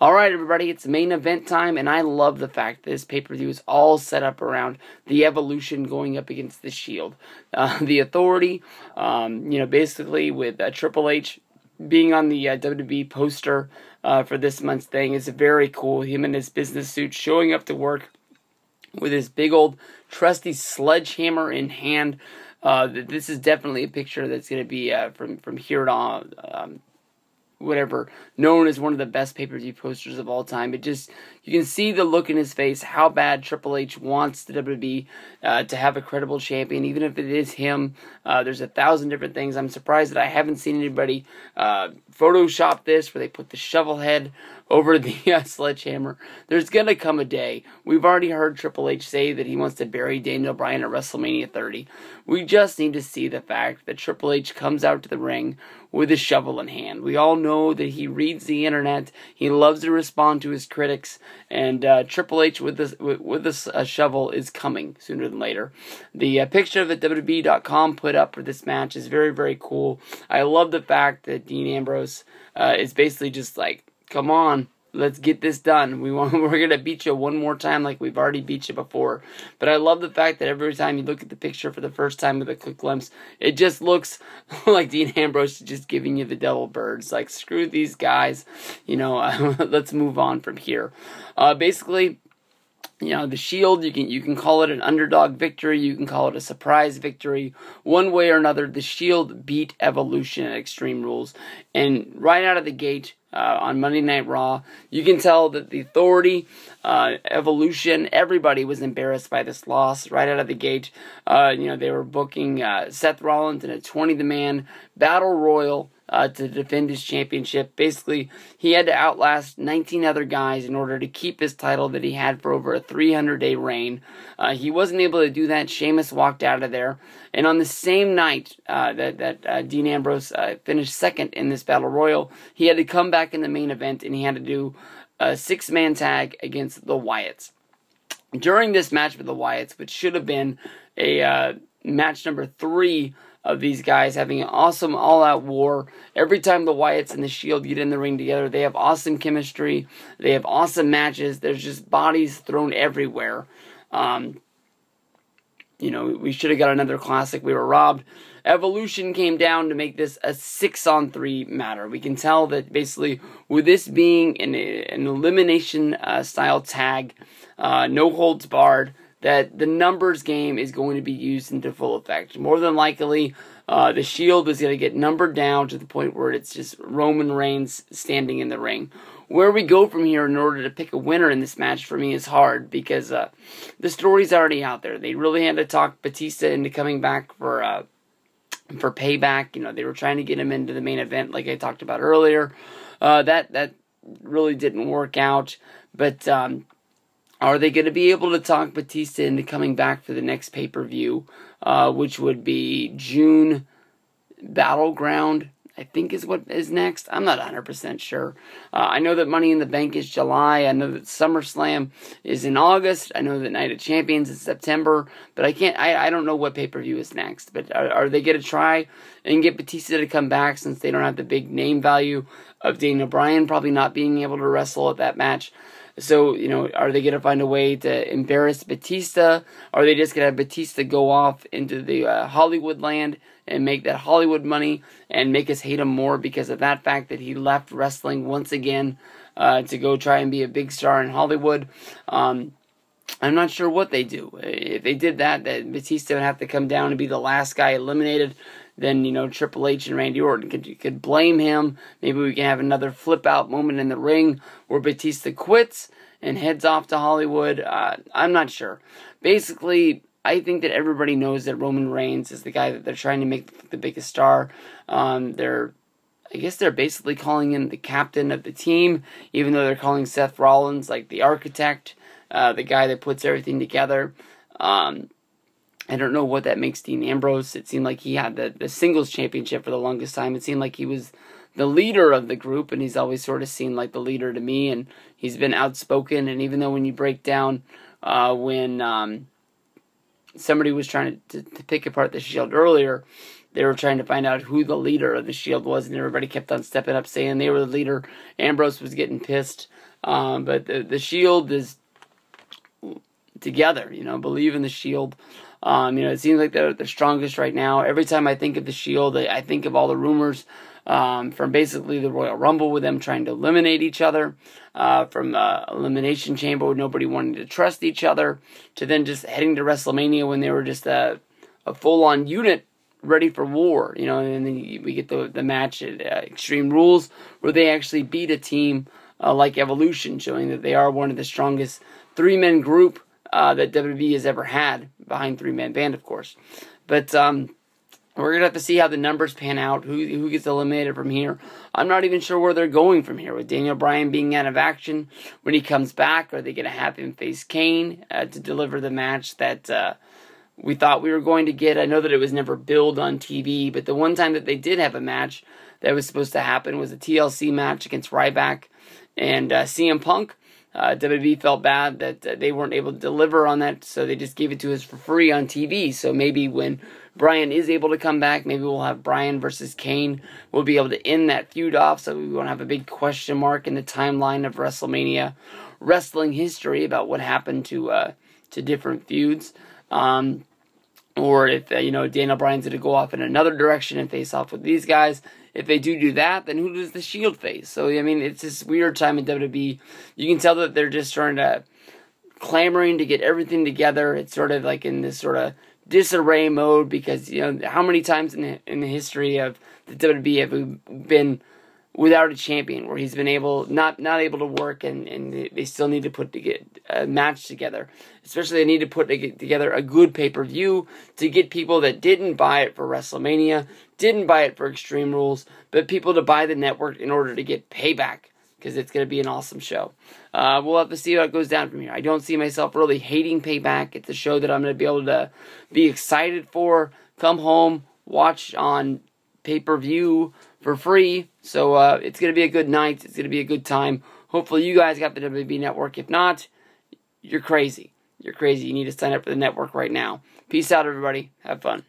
Alright everybody, it's main event time, and I love the fact that this pay-per-view is all set up around the Evolution going up against the Shield. The Authority, basically with Triple H being on the WWE poster for this month's thing is very cool. Him in his business suit showing up to work with his big old trusty sledgehammer in hand. This is definitely a picture that's going to be from here on whatever, known as one of the best pay-per-view posters of all time. You can see the look in his face, how bad Triple H wants the WWE to have a credible champion, even if it is him. There's 1,000 different things. I'm surprised that I haven't seen anybody Photoshop this, where they put the shovel head over the sledgehammer. There's going to come a day. We've already heard Triple H say that he wants to bury Daniel Bryan at WrestleMania 30. We just need to see the fact that Triple H comes out to the ring with a shovel in hand. We all know that he reads the internet. He loves to respond to his critics, and Triple H with this shovel is coming sooner than later. The picture that WWE.com put up for this match is very, very cool. I love the fact that Dean Ambrose is basically just like, come on, let's get this done. We're gonna beat you one more time like we've already beat you before. But I love the fact that every time you look at the picture for the first time with a quick glimpse, it just looks like Dean Ambrose is just giving you the devil birds. Like, screw these guys, let's move on from here. Basically, the Shield, you can call it an underdog victory, you can call it a surprise victory. One way or another, the Shield beat Evolution at Extreme Rules. And right out of the gate, on Monday Night Raw, you can tell that the Authority, Evolution, everybody was embarrassed by this loss right out of the gate. They were booking Seth Rollins in a 20-man battle royal to defend his championship. Basically, he had to outlast 19 other guys in order to keep his title that he had for over a 300-day reign. He wasn't able to do that. Sheamus walked out of there. And on the same night that Dean Ambrose finished second in this battle royal, he had to come back in the main event, and he had to do a 6-man tag against the Wyatts. During this match with the Wyatts, which should have been a match number 3 of these guys having an awesome all-out war. Every time the Wyatts and the Shield get in the ring together, they have awesome chemistry. They have awesome matches. There's just bodies thrown everywhere. We should have got another classic. We were robbed. Evolution came down to make this a 6-on-3 matter. We can tell that basically with this being an elimination style tag, no holds barred, that the numbers game is going to be used into full effect. More than likely, the Shield is going to get numbered down to the point where it's just Roman Reigns standing in the ring. Where we go from here in order to pick a winner in this match for me is hard, because the story's already out there. They really had to talk Batista into coming back for Payback. They were trying to get him into the main event like I talked about earlier. That really didn't work out, but are they going to be able to talk Batista into coming back for the next pay-per-view, which would be June Battleground, I think is what is next. I'm not 100% sure. I know that Money in the Bank is July. I know that SummerSlam is in August. I know that Night of Champions is September. But I don't know what pay-per-view is next. But are they going to try and get Batista to come back, since they don't have the big name value of Daniel Bryan probably not being able to wrestle at that match? So, are they going to find a way to embarrass Batista? Are they just going to have Batista go off into the Hollywood land and make that Hollywood money and make us hate him more because of that fact that he left wrestling once again to go try and be a big star in Hollywood? I'm not sure what they do. If they did that Batista would have to come down and be the last guy eliminated. Then, Triple H and Randy Orton could blame him. Maybe we can have another flip-out moment in the ring where Batista quits and heads off to Hollywood. I'm not sure. Basically, I think that everybody knows that Roman Reigns is the guy that they're trying to make the biggest star. I guess they're basically calling him the captain of the team, even though they're calling Seth Rollins like the architect, the guy that puts everything together. I don't know what that makes Dean Ambrose. It seemed like he had the singles championship for the longest time. It seemed like he was the leader of the group, and he's always sort of seemed like the leader to me, and he's been outspoken. And even though when you break down when somebody was trying to pick apart the Shield earlier, they were trying to find out who the leader of the Shield was, and everybody kept on stepping up saying they were the leader. Ambrose was getting pissed. But the Shield is together, believe in the Shield. It seems like they're the strongest right now. Every time I think of the Shield, I think of all the rumors from basically the Royal Rumble with them trying to eliminate each other, from Elimination Chamber with nobody wanting to trust each other, to then just heading to WrestleMania when they were just a full-on unit ready for war, and then we get the match at Extreme Rules where they actually beat a team like Evolution, showing that they are one of the strongest three-man group that WWE has ever had, behind three-man band, of course. But we're going to have to see how the numbers pan out, who gets eliminated from here. I'm not even sure where they're going from here. With Daniel Bryan being out of action, when he comes back, are they going to have him face Kane to deliver the match that we thought we were going to get? I know that it was never billed on TV, but the one time that they did have a match that was supposed to happen was a TLC match against Ryback and CM Punk. WWE felt bad that they weren't able to deliver on that, so they just gave it to us for free on TV. So maybe when Bryan is able to come back, maybe we'll have Bryan versus Kane. We'll be able to end that feud off, so we won't have a big question mark in the timeline of WrestleMania wrestling history about what happened to different feuds. Or if, Daniel Bryan's going to go off in another direction and face off with these guys. If they do that, then who does the Shield face? So, it's this weird time in WWE. You can tell that they're just clamoring to get everything together. It's sort of like in this sort of disarray mode because, how many times in the history of the WWE have we been without a champion where he's been not able to work and they still need to put a match together. Especially they need to put together a good pay-per-view to get people that didn't buy it for WrestleMania, didn't buy it for Extreme Rules, but people to buy the network in order to get Payback, because it's going to be an awesome show. We'll have to see how it goes down from here. I don't see myself really hating Payback. It's a show that I'm going to be able to be excited for, come home, watch on pay-per-view for free. So it's going to be a good night. It's going to be a good time. Hopefully you guys got the WWE Network. If not, you're crazy. You're crazy. You need to sign up for the network right now. Peace out, everybody. Have fun.